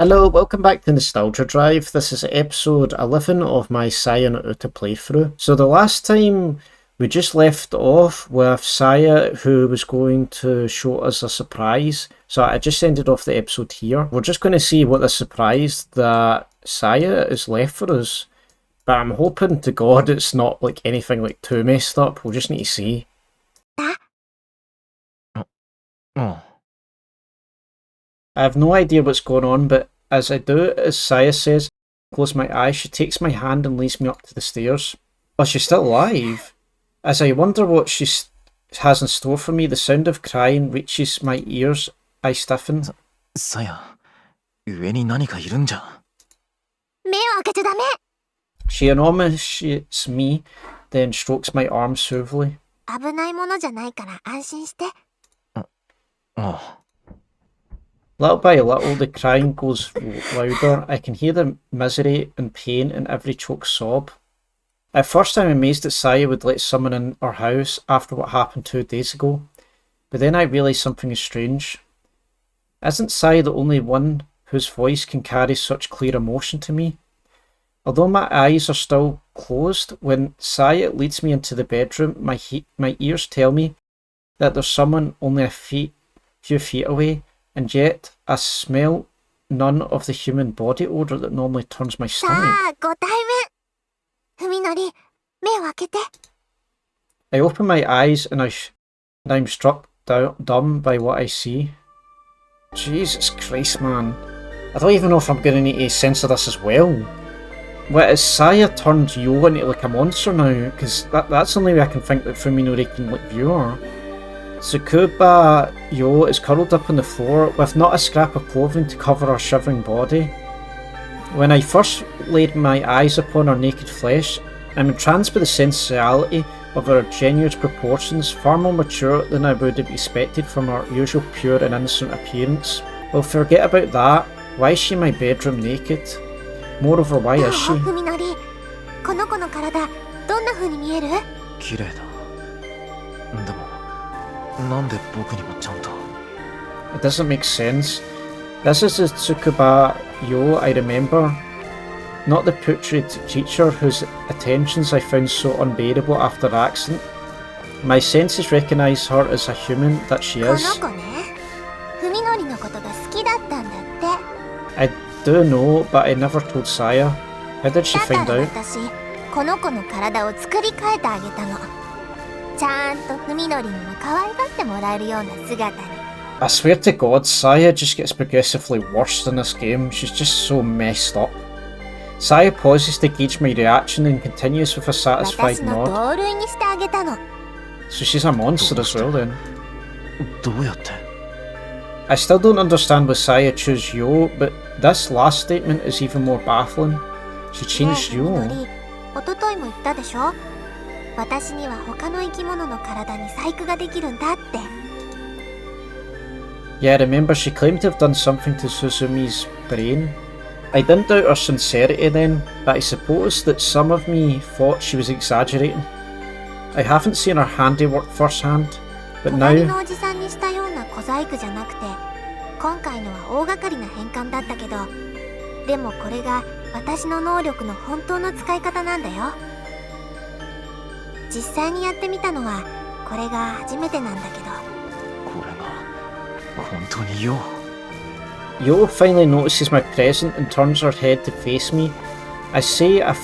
Hello, welcome back to Nostalgia Drive. This is episode 11 of my Saya no Uta playthrough. So the last time we just left off with Saya, who was going to show us a surprise. So I just ended off the episode here. We're just going to see what the surprise that Saya is left for us. But I'm hoping to God it's not like anything like too messed up. We'll just need to see. I have no idea what's going on, but as I do, as Saya says, close my eyes, she takes my hand and leads me up to the stairs. Oh, she's still alive. As I wonder what she has in store for me, the sound of crying reaches my ears. I stiffen. Saya, 上に何かいるんじゃ。目を開けちゃダメ。 She admonishes me, then strokes my arm soothingly. 危ないものじゃないから安心して。Little by little, the crying goes louder. I can hear the misery and pain in every choked sob. At first, I'm amazed that Saya would let someone in our house after what happened 2 days ago, but then I realise something is strange. Isn't Saya the only one whose voice can carry such clear emotion to me? Although my eyes are still closed, when Saya leads me into the bedroom, my ears tell me that there's someone only a few feet away, and yet I smell none of the human body odour that normally turns my さ stomach. あ、ご対面。文則、目を開けて。 I open my eyes and I'm struck dumb by what I see. Jesus Christ, man. I don't even know if I'm going to need to censor this as well. What, has Saya turned Yo into like a monster now? Because that's the only way I can think that Fuminori can like view her. Tsukuba Yo is curled up on the floor with not a scrap of clothing to cover her shivering body. When I first laid my eyes upon her naked flesh, I'm entranced by the sensuality of her genuine proportions, far more mature than I would have expected from her usual pure and innocent appearance. Well, forget about that. Why is she in my bedroom naked? Moreover, why is she? 文則、この子の体、どんな風に見える？綺麗だ。でも、なんで僕にもちゃんと。It doesn't make sense. This is the Tsukuba Yo I remember, not the putrid creature whose attentions I found so unbearable after the accident. My senses recognise her as a human that she こ is. の子ね、文則のことが好きだったんだって。 I do know, but I never told Saya. How did she だ find から out? 私、この子の体を作り変えてあげたの。ちゃんと文則にも可愛がってもらえるような姿に。 I swear to God, Saya just gets progressively worse in this game. She's just so messed up. Saya pauses to gauge my reaction and continues with a satisfied 私の nod. 同類にしてあげたの。 So she's a monster as well then. どうやって。 I still don't understand why Saya chose Yo, but this last statement is even more baffling. She ね changed え、文 Yo. 則、おとといも言ったでしょ？私には他の生き物の体に細工ができるんだって。 Yeah, I remember she claimed to have done something to Suzumi's brain. I didn't doubt her sincerity then, but I suppose that some of me thought she was exaggerating. I haven't seen her handiwork firsthand, but 隣 now... のおじさんにしたような小細工じゃなくて、今回のは大掛かりな変換だったけど、でもこれが私の能力の本当の使い方なんだよ。実際にやってみたのはこれが初めてなんだけど。これが本当によ。Yo finally notices my presence and turns her head to face me. I say a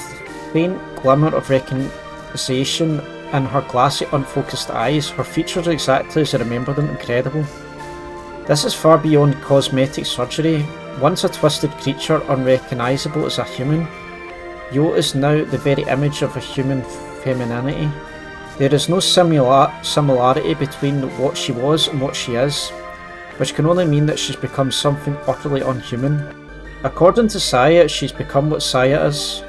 faint glimmer of recognition in her glassy, unfocused eyes. Her features are exactly as I remember them, incredible. This is far beyond cosmetic surgery. Once a twisted creature, unrecognisable as a human, Yo is now the very image of a human femininity. There is no similarity between what she was and what she is, which can only mean that she's become something utterly unhuman. According to Saya, she's become what Saya is.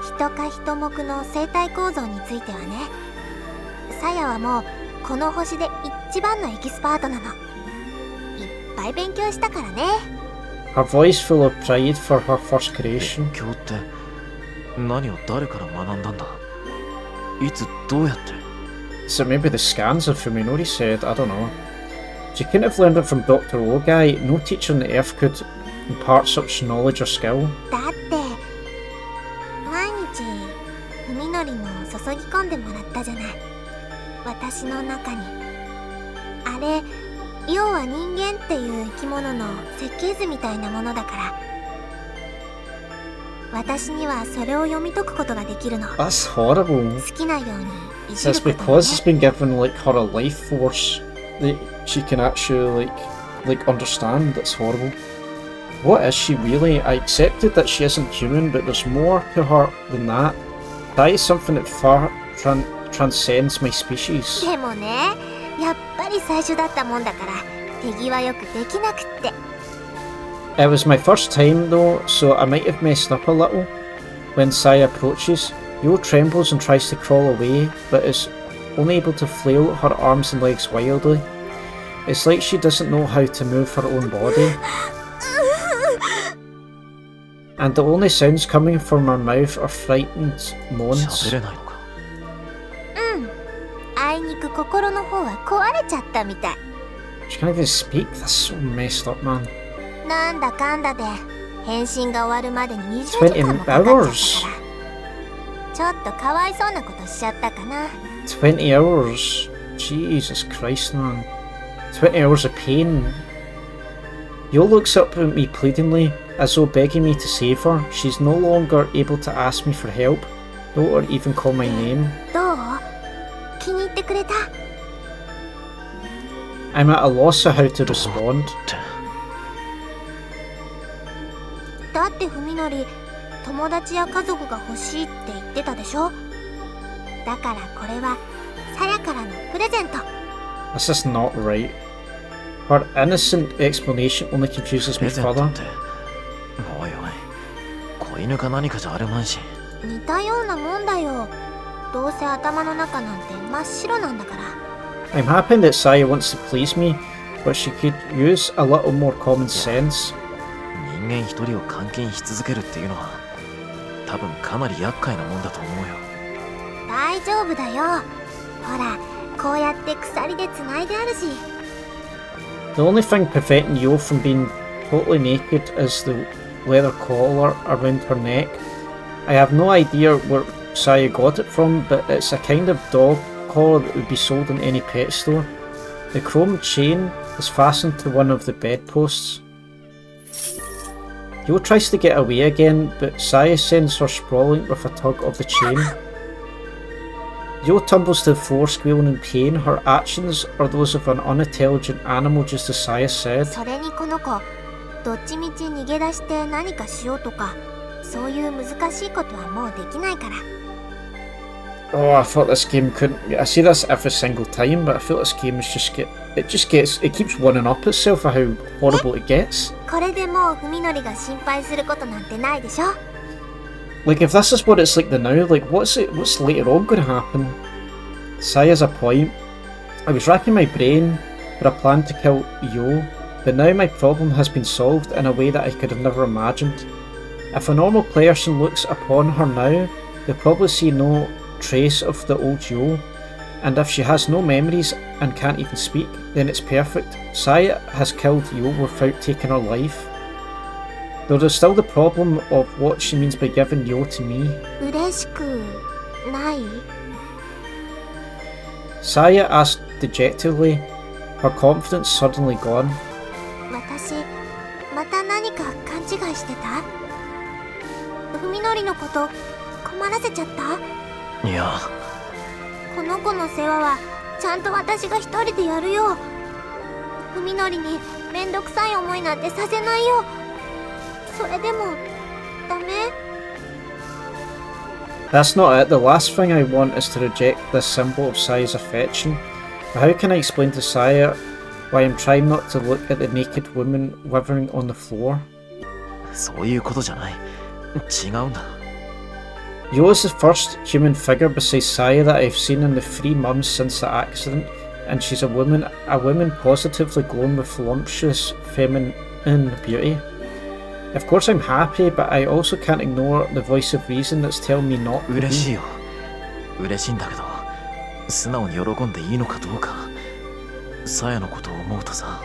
人か人目の生態構造についてはね、サヤはもうこの星で一番のエキスパートなの。いっぱい勉強したからね。 Her voice full of pride for her first creation. 勉強って何を誰から学んだんだ。いつどうやって。 So maybe the scans of Fuminori said, I don't know. She couldn't have learned it from Dr. Ogai. No teacher on the earth could impart such knowledge or skill? だって毎日文則の注ぎ込んでもらったじゃない、私の中に。あれ要は人間っていう生き物の設計図みたいなものだから、私にはそれを読み解くことができるの。 That's horrible. 好きなようにい So じ it's ることも because it's been given like her a life force that she can actually like understand. That's horrible. What is she really? I accepted that she isn't human, but there's more to her than that. That is something that far transcends my species. でもね、やっぱり最初だったもんだから手際よくできなくって。 It was my first time though, so I might have messed up a little. When Saya approaches, Yo trembles and tries to crawl away, but is only able to flail her arms and legs wildly. It's like she doesn't know how to move her own body. And the only sounds coming from her mouth are frightened moans. 喋れないのか。うん、あいにく心の方は壊れちゃったみたい。 She can't even speak. That's so messed up, man. なんだかんだで返信が終わるまでに20時間もかかっちゃったから、ちょっとかわいそうなことしちゃったかな。 20 hours? Jesus Christ, man. 20 hours of pain. Yo looks up at me pleadingly, as though begging me to save her. She's no longer able to ask me for help, no, or even call my name. どう？気に入ってくれた？ I'm at a loss of how to respond. だって文則、友達や家族が欲しいって言ってたでしょ。だからこれはさやからのプレゼント。 This is not right. Her innocent explanation only confuses プ me レゼント further. っておいおい、子犬か何かじゃあるまいし。似たようなもんだよ。どうせ頭の中なんて真っ白なんだから。 I'm happy that Saya wants to please me, but she could use a little more common sense. 人間一人を監禁し続けるっていうのは多分かなり厄介なもんだと思うよ。大丈夫だよ。ほら、こうやって鎖で繋いであるし。 The only thing preventing Yo from being totally naked is the leather collar around her neck. I have no idea where Saya got it from, but it's a kind of dog collar that would be sold in any pet store. The chrome chain is fastened to one of the bedposts. Yo tries to get away again, but Saya sends her sprawling with a tug of the chain. Yo tumbles to the floor squealing in pain. Her actions are those of an unintelligent animal, just as Saya said. それにこの子、どっちみち逃げ出して何かしようとか、そういう難しいことはもうできないから。 Oh, I thought this game couldn't. I say this every single time, but I feel this game is it keeps one up itself for how horrible it gets. これでもう文則が心配することなんてないでしょ。 Like, if this is what it's like now, like, what's later on going to happen? Saya's a point. I was racking my brain for a plan to kill Yo, but now my problem has been solved in a way that I could have never imagined. If a normal person looks upon her now, they'll probably see no trace of the old Yo, and if she has no memories and can't even speak, then it's perfect. Saya has killed Yo without taking her life. Though there's still the problem of what she means by giving Yo to me. 嬉しくない？ Saya asked dejectedly, her confidence suddenly gone. 私、また何か勘違いしてた？文則のこと困らせちゃった？いや、この子の世話はちゃんと私が一人でやるよ。文則にめんどくさい思いなんてさせないよ。それでもダメ？ That's not it. The last thing I want is to reject this symbol of Saya's affection. But how can I explain to Saya why I'm trying not to look at the naked woman withering on the floor? そういうことじゃない。違うんだ。Yo is the first human figure besides Saya that I've seen in the 3 months since the accident, and she's a woman positively glowing with voluptuous feminine beauty. Of course I'm happy, but I also can't ignore the voice of reason that's telling me not to 嬉しい be. よ。嬉しいんだけど、素直に喜んでいいのかどうか。さやのことを思うとさ。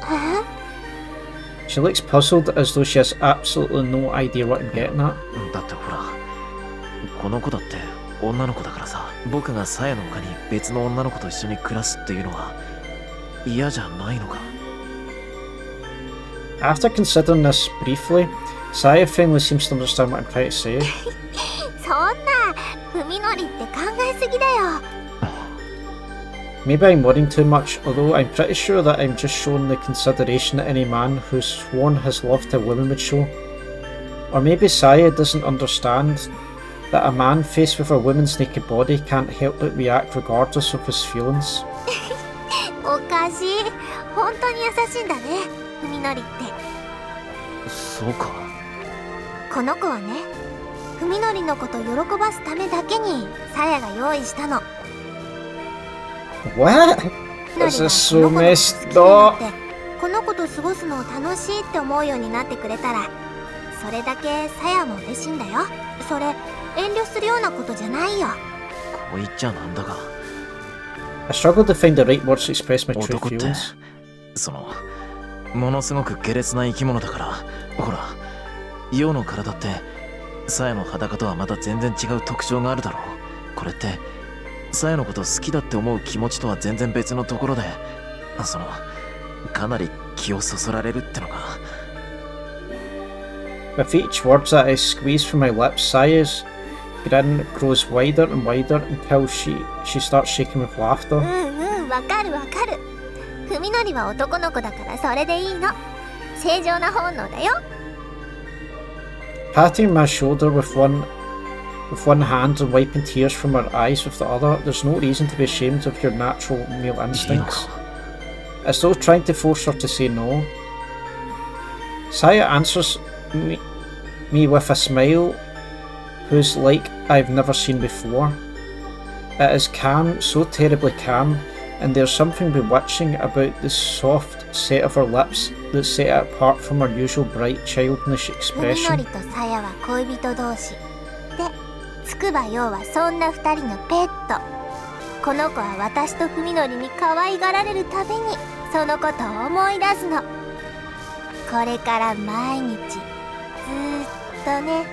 え？ She looks puzzled, as though she has absolutely no idea what I'm getting at. だってほら、この子だって女の子だからさ、僕がサヤの他に別の女の子と一緒に暮らすっていうのは嫌じゃないのか。After considering this briefly, Saya finally seems to understand what I'm trying to say. そんな、文則って考えすぎだよ。Maybe I'm worrying too much, although I'm pretty sure that I'm just showing the consideration that any man who's sworn his love to a woman would show. Or maybe Saya doesn't understand that a man faced with a woman's naked body can't help but react regardless of his feelings. おかしい。本当に優しいんだね、文則って。そうか。この子はね、文則のことを喜ばすためだけにさやが用意したの。What? This is so messed up. この子と過ごすのを楽しいって思うようになってくれたら、それだけさやも嬉しいんだよ。それ遠慮するようなことじゃないよ。こう言っちゃなんだが、 I struggle to find the right words to express my true 男って feelings. そのものすごく下劣な生き物だから、ほら、陽の体ってサヤの裸とはまた全然違う特徴があるだろう。これってサヤのこと好きだって思う気持ちとは全然別のところで、そのかなり気をそそられるってのが。With each word that I squeeze from my lips, Saya's grin grows wider and wider until she starts shaking with laughter. わかるわかる。文則は男の子だからそれでいいの。正常な本能だよ。Patting my shoulder with one hand and wiping tears from her eyes with the other, there's no reason to be ashamed of your natural male instincts. As though trying to force her to say no. Saya answers me with a smile who's like I've never seen before. It is calm, so terribly calm, and there's something bewitching about the soft set of her lips that set it apart from her usual bright childish 文 expression. 則とさやは恋人同士で、筑波陽はそんな二人のペット。この子は私と文則に可愛がられるたびにそのことを思い出すの。これから毎日ずーっとね。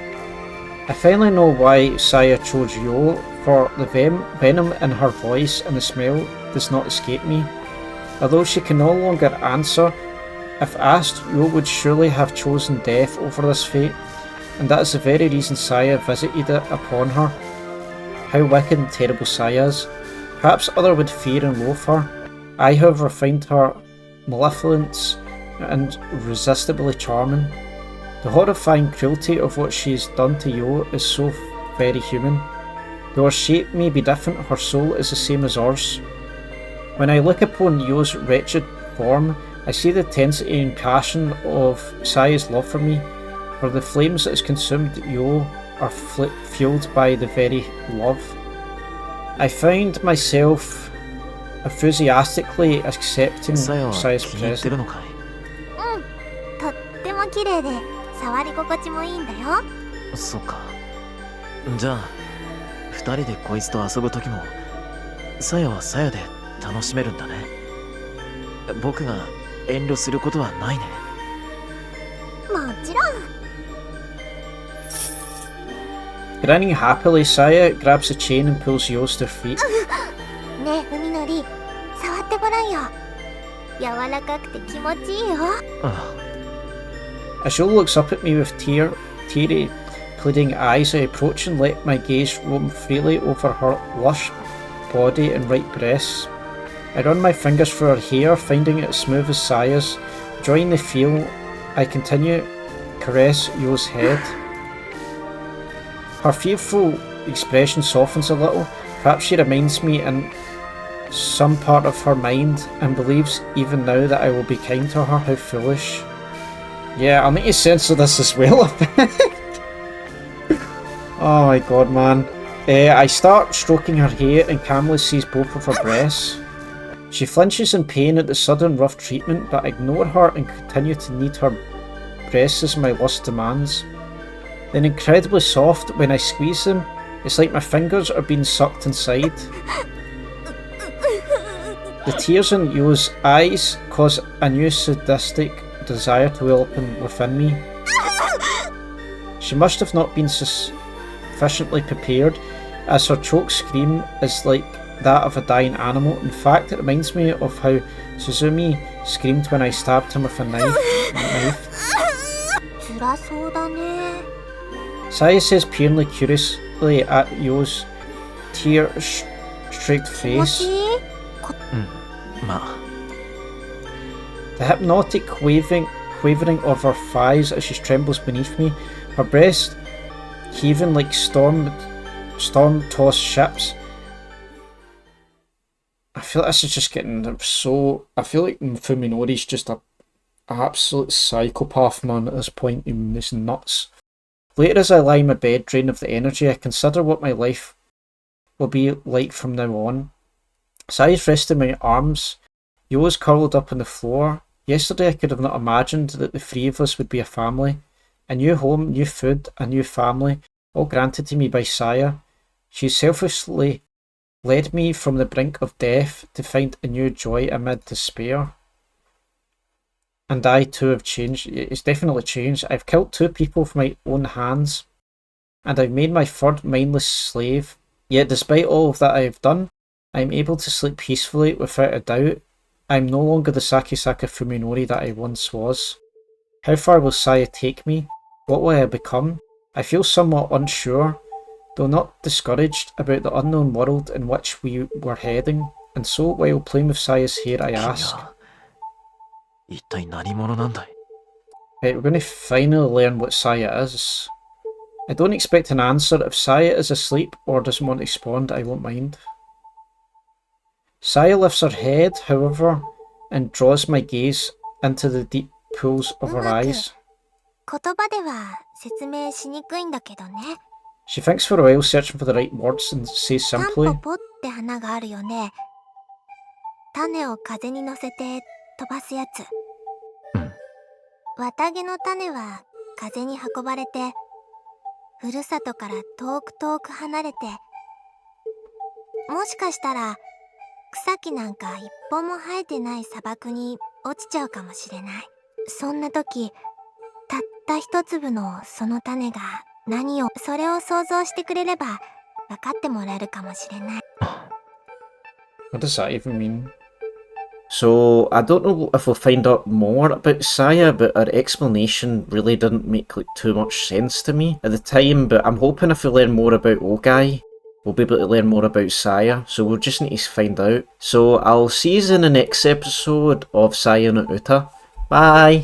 I finally know why Saya chose Yo, for the venom in her voice and the smell does not escape me. Although she can no longer answer, if asked, Yo would surely have chosen death over this fate, and that is the very reason Saya visited it upon her. How wicked and terrible Saya is. Perhaps others would fear and loathe her. I, however, find her malevolence and irresistibly charming. The horrifying cruelty of what she has done to Yo is so very human. Though her shape may be different, her soul is the same as ours. When I look upon Yo's wretched form, I see the intensity and passion of Saya's love for me, for the flames that has consumed Yo are fueled by the very love. I find myself enthusiastically accepting サヤは Saya's 気に入ってる presence. のかい？とっても綺麗で触り心地もいいんだよ。そうか。じゃあ二人でこいつと遊ぶ時もサヤはサヤで楽しめるんだね。僕が遠慮することはないね。もちろん。Grinning happily, Saya grabs the chain and pulls Yo's to her feet. ねえ文則、触ってごらんよ。柔らかくて気持ちいいよ。As Yo looks up at me with teary, pleading eyes, I approach and let my gaze roam freely over her lush body and right breasts. I run my fingers through her hair, finding it as smooth as Saya's. Enjoying the feel, I continue caress Yo's head. Her fearful expression softens a little. Perhaps she reminds me in some part of her mind and believes even now that I will be kind to her. How foolish. Yeah, I'll need to censor this as well. Oh my god, man. I start stroking her hair and calmly sees both of her breasts. She flinches in pain at the sudden rough treatment, but I ignore her and continue to knead her breasts as my lust demands. Then incredibly soft when I squeeze them, it's like my fingers are being sucked inside. The tears in Yo's eyes cause a new sadistic desire to well up within me. She must have not been sufficiently prepared, as her choked scream is like that of a dying animal. In fact, it reminds me of how Suzumi screamed when I stabbed him with a knife. 辛そうだね。 Saya says, peering curiously at Yo's tear-streaked 気持ち face. いい？ まあ The hypnotic quavering of her thighs as she trembles beneath me, her breast heaving like storm-tossed ships. I feel like this is just getting so... I feel like Fuminori's just an absolute psychopath, man, at this point. He's nuts. Later, as I lie in my bed, drained of the energy, I consider what my life will be like from now on. Saya's resting my arms. Yo is curled up on the floor. Yesterday, I could have not imagined that the three of us would be a family. A new home, new food, a new family, all granted to me by Saya. She selfishly led me from the brink of death to find a new joy amid despair. And I too have changed. It's definitely changed. I've killed 2 people with my own hands, and I've made my third mindless slave. Yet despite all of that I have done, I am able to sleep peacefully without a doubt. I am no longer the Sakisaka Fuminori that I once was. How far will Saya take me? What will I become? I feel somewhat unsure, though not discouraged, about the unknown world in which we were heading. And so, while playing with Saya's hair, I ask, 一体何者なんだい right, we're going to finally learn what Saya is. I don't expect an answer. If Saya is asleep or doesn't want to respond, I won't mind. Saya lifts her head, however, and draws my gaze into the deep pools of her eyes. 言葉では説明しにくいんだけどね。 She thinks for a while, searching for the right words, and says タン simply, ポポって花があるよね。種を風に乗せて飛ばすやつ。綿毛の種は風に運ばれて、ふるさとから遠く遠く離れて、もしかしたら草木なんか一本も生えてない砂漠に落ちちゃうかもしれない。そんな時、たった一粒のその種が何を、それを想像してくれれば分かってもらえるかもしれない。 what does that even mean? So, I don't know if we'll find out more about Saya, but her explanation really didn't make like too much sense to me at the time, but I'm hoping if we learn more about Ogai, we'll be able to learn more about Saya, so we'll just need to find out. So, I'll see you in the next episode of Saya no Uta. Bye!